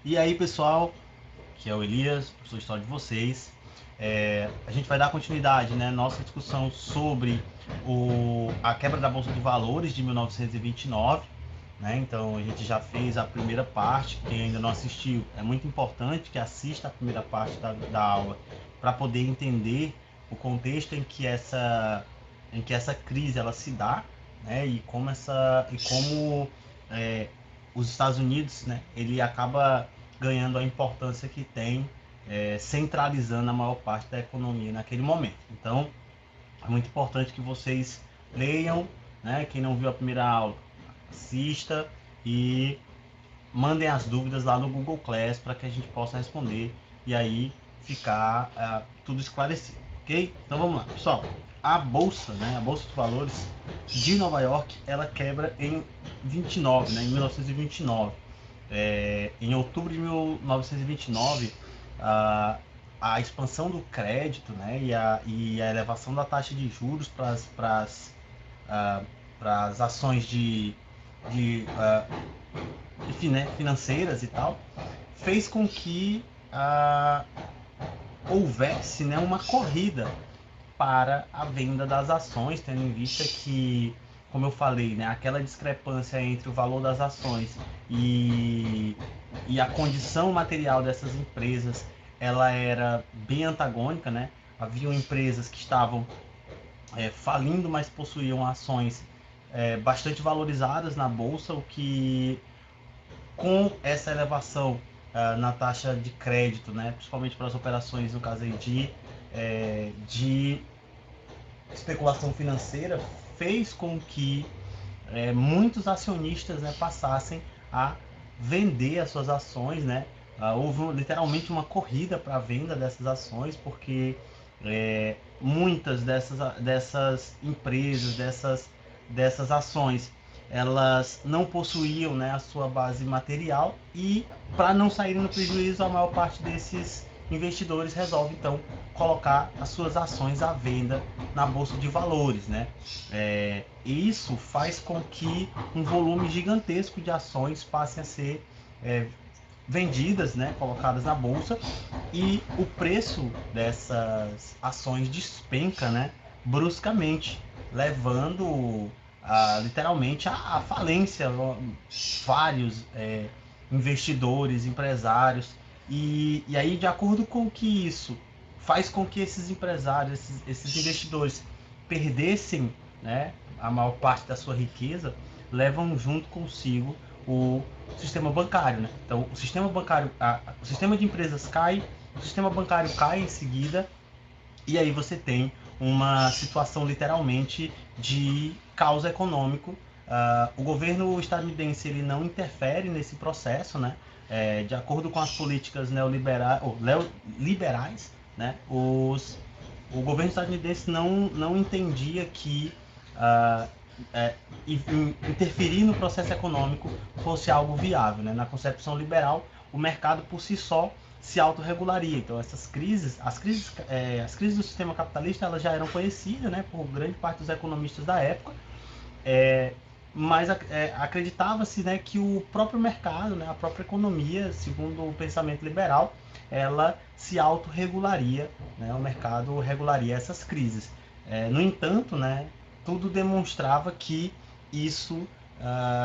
E aí, pessoal, que é o Elias, professor de História de vocês. A gente vai dar continuidade, né, nossa discussão sobre a quebra da Bolsa de Valores de 1929. Né? Então, a gente já fez a primeira parte. Quem ainda não assistiu, é muito importante que assista a primeira parte da aula para poder entender o contexto em que essa crise ela se dá, né? E como é, os Estados Unidos, né, ele acaba ganhando a importância que tem, centralizando a maior parte da economia naquele momento. Então, é muito importante que vocês leiam, né? Quem não viu a primeira aula, assista e mandem as dúvidas lá no Google Class para que a gente possa responder e aí ficar tudo esclarecido, ok? Então vamos lá, pessoal. A bolsa, né, a bolsa de valores de Nova York, ela quebra em 29, né, em 1929. Em outubro de 1929, a, a expansão do crédito, né, e a elevação da taxa de juros para as ações de enfim, né, financeiras e tal, fez com que houvesse, né, uma corrida para a venda das ações, tendo em vista que, como eu falei, né, aquela discrepância entre o valor das ações e, e a condição material dessas empresas, ela era bem antagônica, né? Haviam empresas que estavam falindo, mas possuíam ações bastante valorizadas na bolsa, o que com essa elevação na taxa de crédito, né, principalmente para as operações, no caso aí de especulação financeira, fez com que muitos acionistas, né, passassem a vender as suas ações, né? Houve literalmente uma corrida para a venda dessas ações, porque muitas dessas empresas, dessas ações, elas não possuíam, né, a sua base material e, para não saírem no prejuízo, a maior parte desses investidores resolve então colocar as suas ações à venda na bolsa de valores, né? Isso faz com que um volume gigantesco de ações passem a ser vendidas, né, colocadas na bolsa, e o preço dessas ações despenca, né, bruscamente, levando literalmente à falência vários investidores, empresários, e aí, de acordo com que isso faz com que esses empresários, esses investidores perdessem, né, a maior parte da sua riqueza, levam junto consigo o sistema bancário, né? Então, o sistema de empresas cai, o sistema bancário cai em seguida, e aí você tem uma situação literalmente de caos econômico. O governo estadunidense ele não interfere nesse processo, né? De acordo com as políticas neoliberais, né? O governo estadunidense não entendia que uh, é, interferir no processo econômico fosse algo viável, né? Na concepção liberal, o mercado por si só se autorregularia. Então as crises do sistema capitalista elas já eram conhecidas, né, por grande parte dos economistas da época, é, mas acreditava-se, né, que o próprio mercado, né, a própria economia, segundo o pensamento liberal, ela se autorregularia, né, o mercado regularia essas crises. No entanto, né, tudo demonstrava que isso,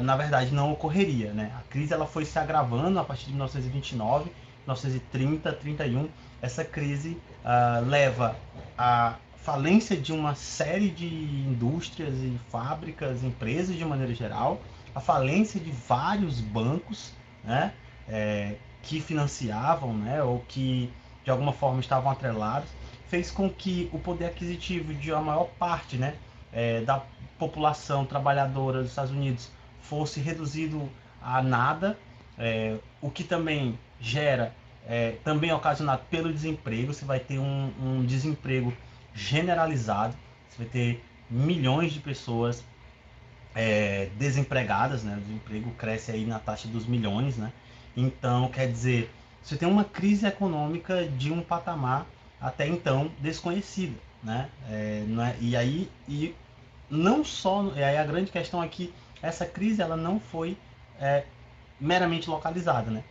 na verdade, não ocorreria. Né? A crise ela foi se agravando a partir de 1929, 1930, 31. Essa crise leva a falência de uma série de indústrias e fábricas, empresas de maneira geral, a falência de vários bancos, né, que financiavam, né, ou que de alguma forma estavam atrelados, fez com que o poder aquisitivo de uma maior parte, né, da população trabalhadora dos Estados Unidos fosse reduzido a nada, o que também gera, também ocasionado pelo desemprego. Você vai ter um desemprego generalizado, você vai ter milhões de pessoas desempregadas, né? O desemprego cresce aí na taxa dos milhões, né? Então, quer dizer, você tem uma crise econômica de um patamar até então desconhecido, né? E aí, não só, e aí a grande questão é que essa crise ela não foi meramente localizada, né?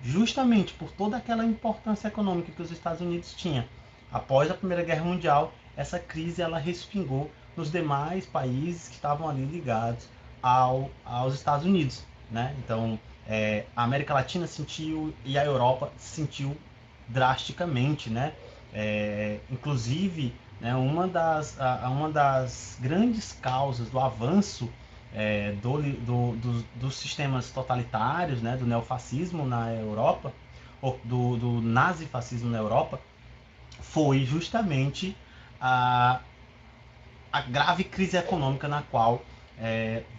justamente por toda aquela importância econômica que os Estados Unidos tinham. Após a Primeira Guerra Mundial, essa crise ela respingou nos demais países que estavam ali ligados aos Estados Unidos, né? Então, a América Latina sentiu e a Europa sentiu drasticamente, né? Inclusive, né, uma das grandes causas do avanço dos sistemas totalitários, né, do neofascismo na Europa, ou do nazifascismo na Europa, foi justamente a, a grave crise econômica na qual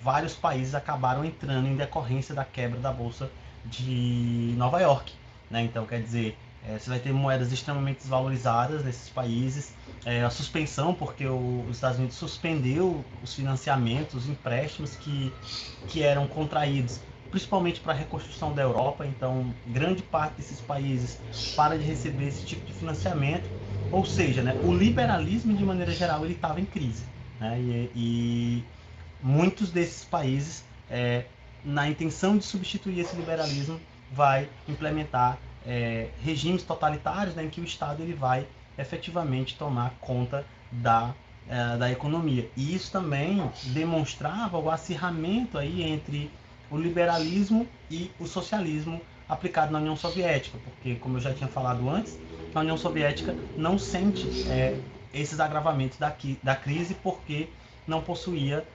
vários países acabaram entrando em decorrência da quebra da Bolsa de Nova York. Né? Então, quer dizer, você vai ter moedas extremamente desvalorizadas nesses países, a suspensão, porque os Estados Unidos suspendeu os financiamentos, os empréstimos que eram contraídos, principalmente para a reconstrução da Europa. Então, grande parte desses países para de receber esse tipo de financiamento. Ou seja, né, o liberalismo, de maneira geral, ele estava em crise. Né? E muitos desses países, na intenção de substituir esse liberalismo, vai implementar regimes totalitários, né, em que o Estado ele vai efetivamente tomar conta da economia. E isso também demonstrava o acirramento aí entre o liberalismo e o socialismo aplicado na União Soviética, porque, como eu já tinha falado antes, a União Soviética não sente esses agravamentos da crise porque não possuía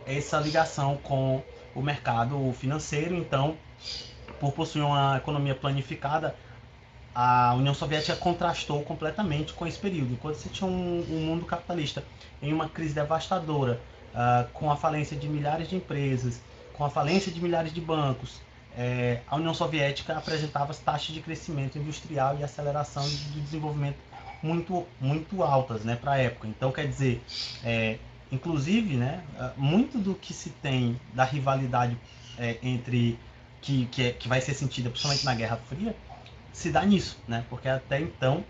essa ligação com o mercado financeiro. Então, por possuir uma economia planificada, a União Soviética contrastou completamente com esse período. Enquanto você tinha um mundo capitalista em uma crise devastadora, com a falência de milhares de empresas, com a falência de milhares de bancos, a União Soviética apresentava taxas de crescimento industrial e aceleração de desenvolvimento muito, muito altas, né, para a época. Então, quer dizer, inclusive, né, muito do que se tem da rivalidade entre que vai ser sentida principalmente na Guerra Fria se dá nisso, né? Porque até então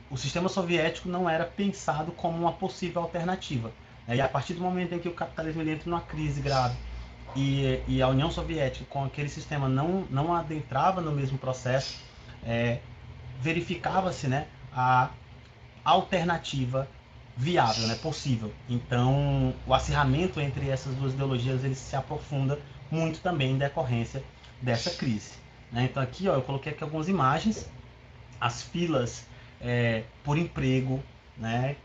o sistema soviético não era pensado como uma possível alternativa. Né? E a partir do momento em que o capitalismo entra numa crise grave e a União Soviética com aquele sistema não adentrava no mesmo processo, verificava-se, né, a alternativa viável, né, possível. Então, o acirramento entre essas duas ideologias ele se aprofunda muito também em decorrência dessa crise. Né? Então, aqui ó, eu coloquei aqui algumas imagens, as filas por emprego, né?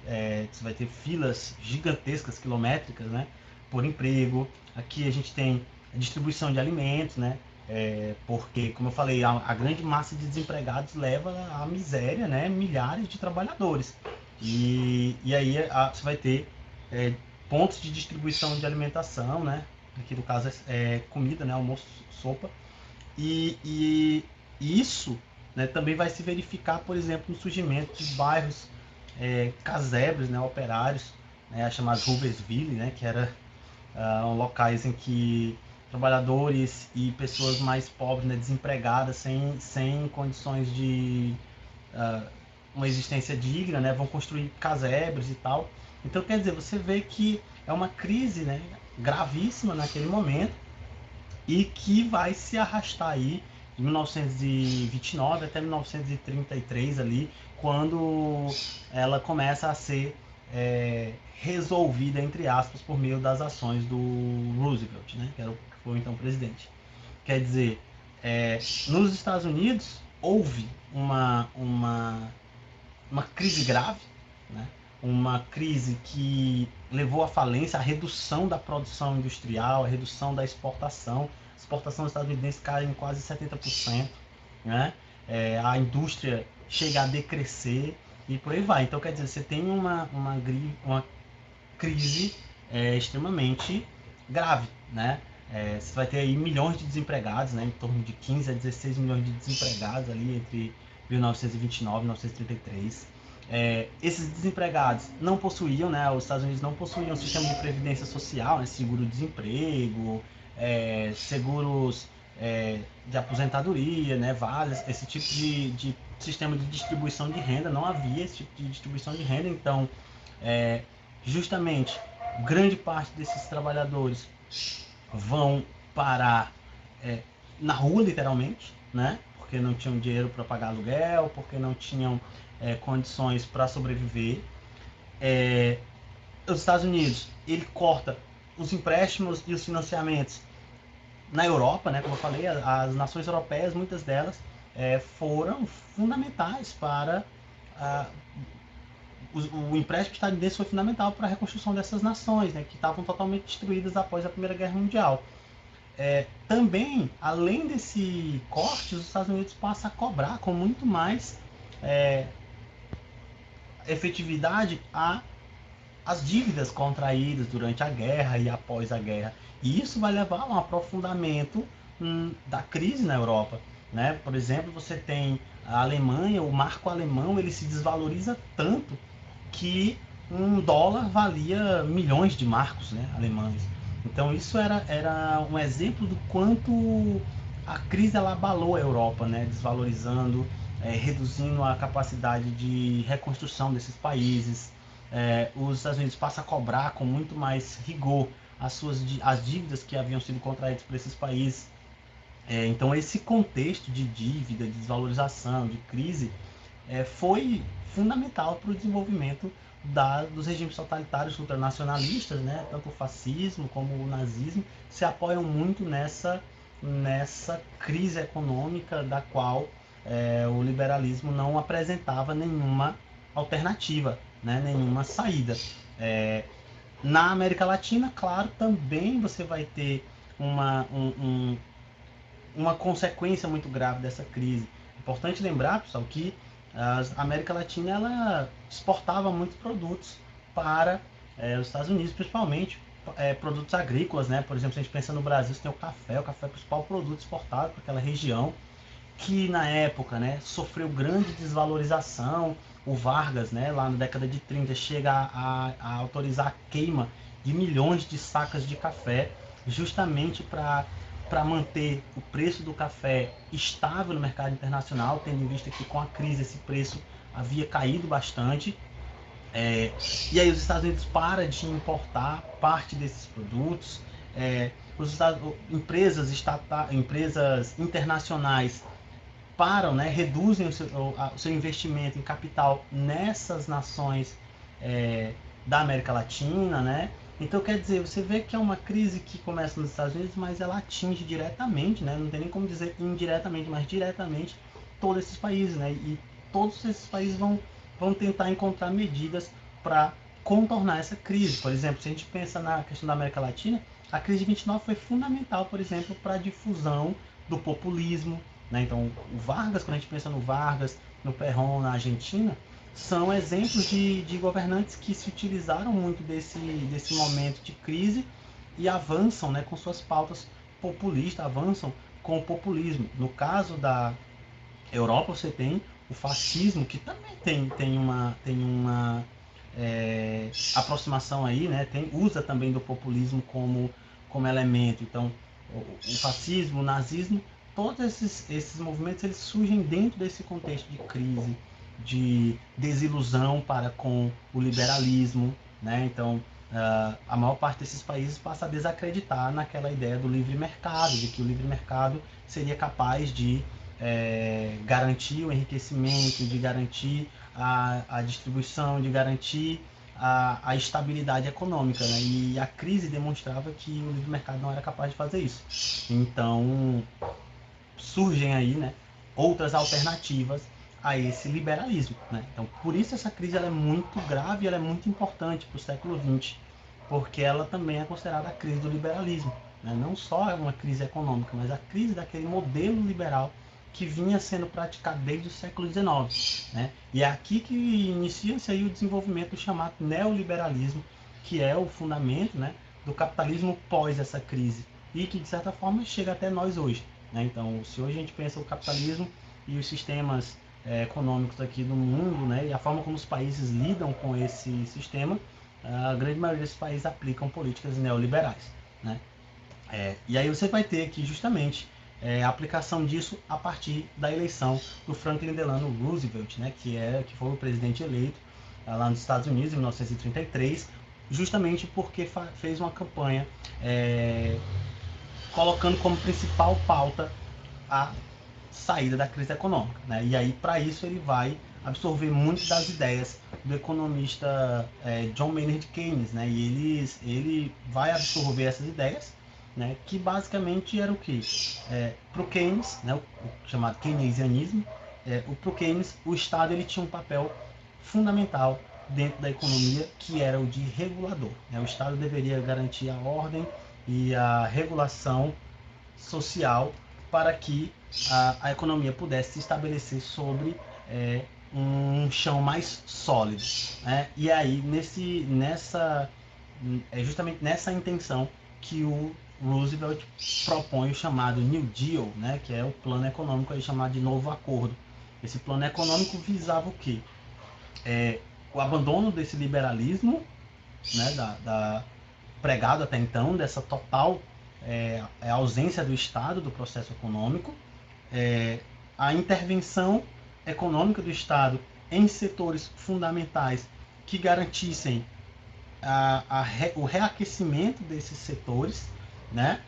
Você vai ter filas gigantescas, quilométricas, né? Por emprego. Aqui a gente tem a distribuição de alimentos, né? Porque, como eu falei, a grande massa de desempregados leva à miséria, né? Milhares de trabalhadores. E aí você vai ter pontos de distribuição de alimentação, né? Aqui no caso é comida, né? Almoço, sopa. E isso, né, também vai se verificar, por exemplo, no surgimento de bairros casebres, né, operários, né, chamados Hooversville, né, que eram locais em que trabalhadores e pessoas mais pobres, né, desempregadas, sem condições de uma existência digna, né, vão construir casebres e tal. Então, quer dizer, você vê que é uma crise, né, gravíssima naquele momento, e que vai se arrastar aí de 1929 até 1933 ali, quando ela começa a ser resolvida, entre aspas, por meio das ações do Roosevelt, né, que foi então presidente. Quer dizer, nos Estados Unidos houve uma crise grave, né? Uma crise que levou à falência, à redução da produção industrial, à redução da exportação. A exportação estadunidense cai em quase 70%, né? A indústria chega a decrescer e por aí vai. Então, quer dizer, você tem uma crise extremamente grave, né? Você vai ter aí milhões de desempregados, né? Em torno de 15 a 16 milhões de desempregados ali entre 1929 e 1933. Esses desempregados não possuíam, né? Os Estados Unidos não possuíam um sistema de previdência social, né? Seguro-desemprego, seguros de aposentadoria, né? Vales, esse tipo de sistema de distribuição de renda, não havia esse tipo de distribuição de renda. Então, justamente, grande parte desses trabalhadores vão parar na rua, literalmente, né? Porque não tinham dinheiro para pagar aluguel, porque não tinham condições para sobreviver. Os Estados Unidos, ele corta os empréstimos e os financiamentos na Europa, né? Como eu falei, as nações europeias, muitas delas, foram fundamentais para o empréstimo estadunidense foi fundamental para a reconstrução dessas nações, né, que estavam totalmente destruídas após a Primeira Guerra Mundial. Também, além desse corte, os Estados Unidos passam a cobrar com muito mais efetividade as dívidas contraídas durante a guerra e após a guerra. E isso vai levar a um aprofundamento da crise na Europa. Né? Por exemplo, você tem a Alemanha, o marco alemão, ele se desvaloriza tanto que um dólar valia milhões de marcos, né, alemães. Então isso era um exemplo do quanto a crise ela abalou a Europa, né, desvalorizando, reduzindo a capacidade de reconstrução desses países. Os Estados Unidos passam a cobrar com muito mais rigor as dívidas que haviam sido contraídas por esses países. Então esse contexto de dívida, de desvalorização, de crise, foi fundamental para o desenvolvimento dos regimes totalitários ultranacionalistas, né? Tanto o fascismo como o nazismo se apoiam muito nessa crise econômica da qual o liberalismo não apresentava nenhuma alternativa, né? Nenhuma saída. Na América Latina, claro, também você vai ter uma consequência muito grave dessa crise. É importante lembrar, pessoal, que a América Latina ela exportava muitos produtos para os Estados Unidos, principalmente produtos agrícolas, né? Por exemplo, se a gente pensa no Brasil, você tem o café é o principal produto exportado para aquela região, que na época, né, sofreu grande desvalorização. O Vargas, né, lá na década de 30, chega a autorizar a queima de milhões de sacas de café, justamente para manter o preço do café estável no mercado internacional, tendo em vista que com a crise esse preço havia caído bastante. E aí os Estados Unidos param de importar parte desses produtos. Empresas internacionais param, né, reduzem o seu investimento em capital nessas nações da América Latina, né? Então, quer dizer, você vê que é uma crise que começa nos Estados Unidos, mas ela atinge diretamente, né? Não tem nem como dizer indiretamente, mas diretamente todos esses países, né? E todos esses países vão tentar encontrar medidas para contornar essa crise. Por exemplo, se a gente pensa na questão da América Latina, a crise de 29 foi fundamental, por exemplo, para a difusão do populismo, né? Então, o Vargas, quando a gente pensa no Vargas, no Perón, na Argentina, são exemplos de governantes que se utilizaram muito desse momento de crise e avançam, né, com suas pautas populistas, avançam com o populismo. No caso da Europa, você tem o fascismo, que também tem uma aproximação aí, né, usa também do populismo como elemento. Então, o fascismo, o nazismo, todos esses movimentos eles surgem dentro desse contexto de crise, de desilusão para com o liberalismo, né? Então, a maior parte desses países passa a desacreditar naquela ideia do livre mercado, de que o livre mercado seria capaz de garantir o enriquecimento, de garantir a distribuição, de garantir a estabilidade econômica, né? E a crise demonstrava que o livre mercado não era capaz de fazer isso. Então, surgem aí, né, outras alternativas a esse liberalismo, né? Então, por isso essa crise ela é muito grave e ela é muito importante para o século XX, porque ela também é considerada a crise do liberalismo, né? Não só uma crise econômica, mas a crise daquele modelo liberal que vinha sendo praticado desde o século XIX, né? E é aqui que inicia-se aí o desenvolvimento do chamado neoliberalismo, que é o fundamento, né, do capitalismo pós essa crise e que de certa forma chega até nós hoje, né? Então, se hoje a gente pensa o capitalismo e os sistemas econômicos aqui do mundo, né, e a forma como os países lidam com esse sistema, a grande maioria desses países aplicam políticas neoliberais, né? E aí você vai ter aqui justamente a aplicação disso a partir da eleição do Franklin Delano Roosevelt, né, que foi o presidente eleito lá nos Estados Unidos em 1933, justamente porque fez uma campanha colocando como principal pauta a saída da crise econômica, né? E aí, para isso, ele vai absorver muitas das ideias do economista John Maynard Keynes, né? E ele vai absorver essas ideias, né? Que basicamente era o quê? Para o Keynes, né? O chamado keynesianismo, para o Keynes, o Estado ele tinha um papel fundamental dentro da economia, que era o de regulador, né? O Estado deveria garantir a ordem e a regulação social para que a economia pudesse se estabelecer sobre um chão mais sólido, né? E aí é justamente nessa intenção que o Roosevelt propõe o chamado New Deal, né? Que é o plano econômico aí chamado de Novo Acordo. Esse plano econômico visava o quê? O abandono desse liberalismo, né? Pregado até então, dessa total ausência do Estado do processo econômico, a intervenção econômica do Estado em setores fundamentais que garantissem o reaquecimento desses setores, né?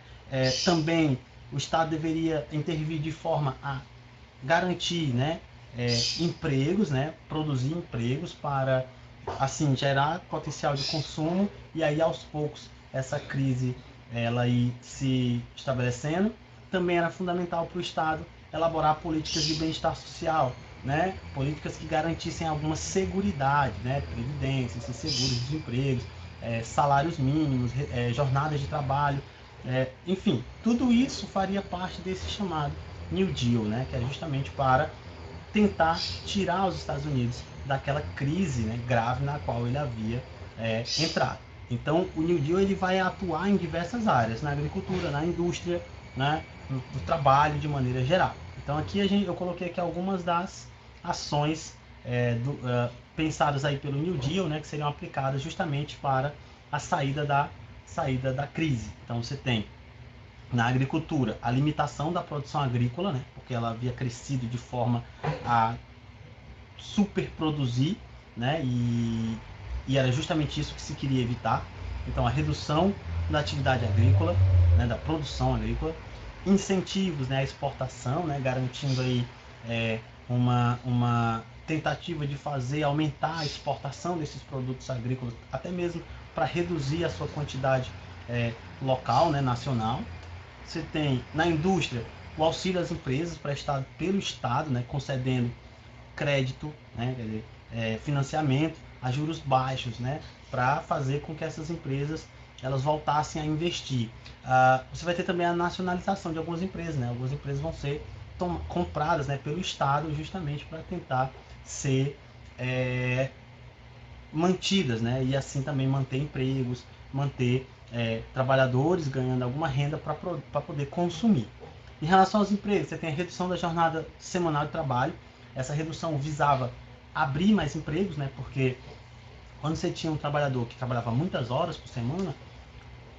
Também o Estado deveria intervir de forma a garantir, né, empregos, né, produzir empregos para assim gerar potencial de consumo e aí aos poucos essa crise ela ir se estabelecendo. Também era fundamental para o Estado elaborar políticas de bem-estar social, né, políticas que garantissem alguma seguridade, né, previdência, seguros de empregos, salários mínimos, jornadas de trabalho, enfim, tudo isso faria parte desse chamado New Deal, né, que é justamente para tentar tirar os Estados Unidos daquela crise, né, grave na qual ele havia entrado. Então, o New Deal ele vai atuar em diversas áreas, na agricultura, na indústria, né, no trabalho de maneira geral. Então, aqui eu coloquei aqui algumas das ações pensadas aí pelo New Deal, né, que seriam aplicadas justamente para a saída da crise. Então, você tem na agricultura a limitação da produção agrícola, né, porque ela havia crescido de forma a superproduzir, né, e era justamente isso que se queria evitar. Então, a redução da atividade agrícola, né, da produção agrícola, incentivos, né, à exportação, né, garantindo aí uma tentativa de aumentar a exportação desses produtos agrícolas, até mesmo para reduzir a sua quantidade local, né, nacional. Você tem na indústria o auxílio às empresas prestado pelo Estado, né, concedendo crédito, né, financiamento a juros baixos, né, para fazer com que essas empresas elas voltassem a investir. Você vai ter também a nacionalização de algumas empresas, né? Algumas empresas vão ser compradas, né, pelo Estado justamente para tentar ser mantidas, né? E assim também manter empregos, manter trabalhadores ganhando alguma renda para poder consumir. Em relação aos empregos, você tem a redução da jornada semanal de trabalho. Essa redução visava abrir mais empregos, né? Porque quando você tinha um trabalhador que trabalhava muitas horas por semana,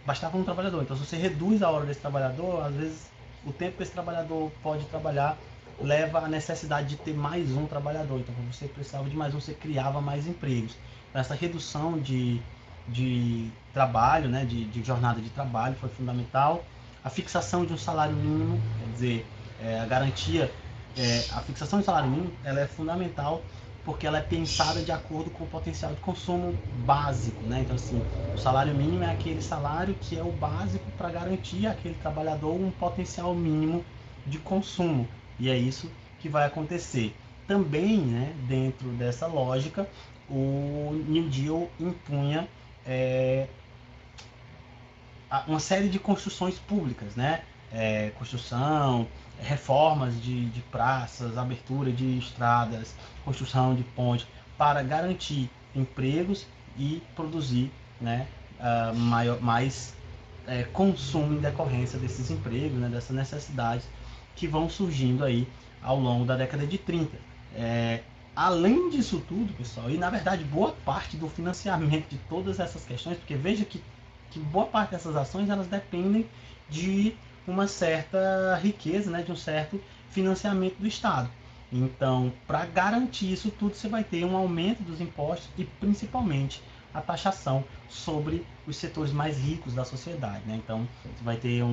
bastava um trabalhador. Então, se você reduz a hora desse trabalhador, às vezes o tempo que esse trabalhador pode trabalhar leva à necessidade de ter mais um trabalhador. Então, quando você precisava de mais um, você criava mais empregos. Então, essa redução de trabalho, né, de jornada de trabalho foi fundamental. A fixação de um salário mínimo, quer dizer, a garantia, a fixação de salário mínimo, ela é fundamental porque ela é pensada de acordo com o potencial de consumo básico, né? Então, assim, o salário mínimo é aquele salário que é o básico para garantir àquele trabalhador um potencial mínimo de consumo. E é isso que vai acontecer. Também, né, dentro dessa lógica, o New Deal impunha uma série de construções públicas, né? Construção, reformas de praças, abertura de estradas, construção de pontes, para garantir empregos e produzir, né, mais consumo em decorrência desses empregos, né, dessas necessidades que vão surgindo aí ao longo da década de 30. Além disso tudo, pessoal, e na verdade boa parte do financiamento de todas essas questões, porque veja que boa parte dessas ações elas dependem de uma certa riqueza, né, de um certo financiamento do Estado. Então, para garantir isso tudo, você vai ter um aumento dos impostos e principalmente a taxação sobre os setores mais ricos da sociedade, né? Então, você vai ter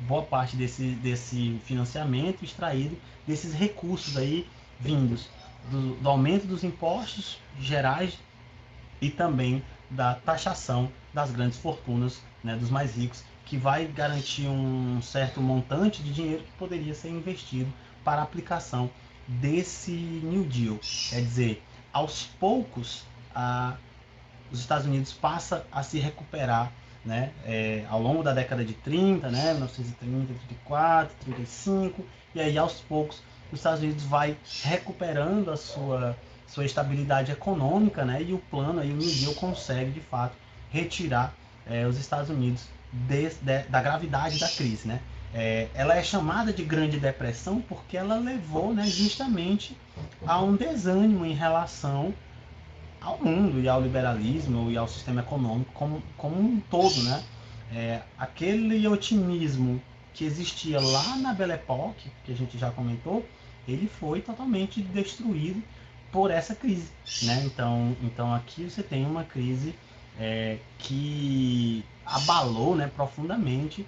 boa parte desse financiamento extraído desses recursos aí vindos do aumento dos impostos gerais e também da taxação das grandes fortunas, né, dos mais ricos, que vai garantir um certo montante de dinheiro que poderia ser investido para a aplicação desse New Deal. Quer dizer, aos poucos, os Estados Unidos passa a se recuperar, né, ao longo da década de 30, né, 1930, 34, 35, e aí aos poucos os Estados Unidos vai recuperando a sua estabilidade econômica, né, e o plano, aí, o New Deal consegue de fato retirar os Estados Unidos da gravidade da crise, né. Ela é chamada de Grande Depressão porque ela levou, né, justamente a um desânimo em relação ao mundo e ao liberalismo e ao sistema econômico como um todo, né? Aquele otimismo que existia lá na Belle Époque, que a gente já comentou, ele foi totalmente destruído por essa crise, né? Então aqui você tem uma crise que abalou, né, profundamente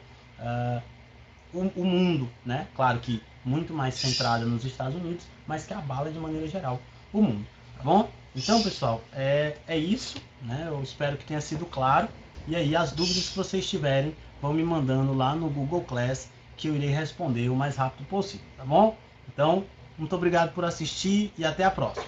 o mundo, né? Claro que muito mais centrada nos Estados Unidos, mas que abala de maneira geral o mundo, tá bom? Então, pessoal, é isso, né? Eu espero que tenha sido claro. E aí, as dúvidas que vocês tiverem, vão me mandando lá no Google Class, que eu irei responder o mais rápido possível, tá bom? Então, muito obrigado por assistir e até a próxima.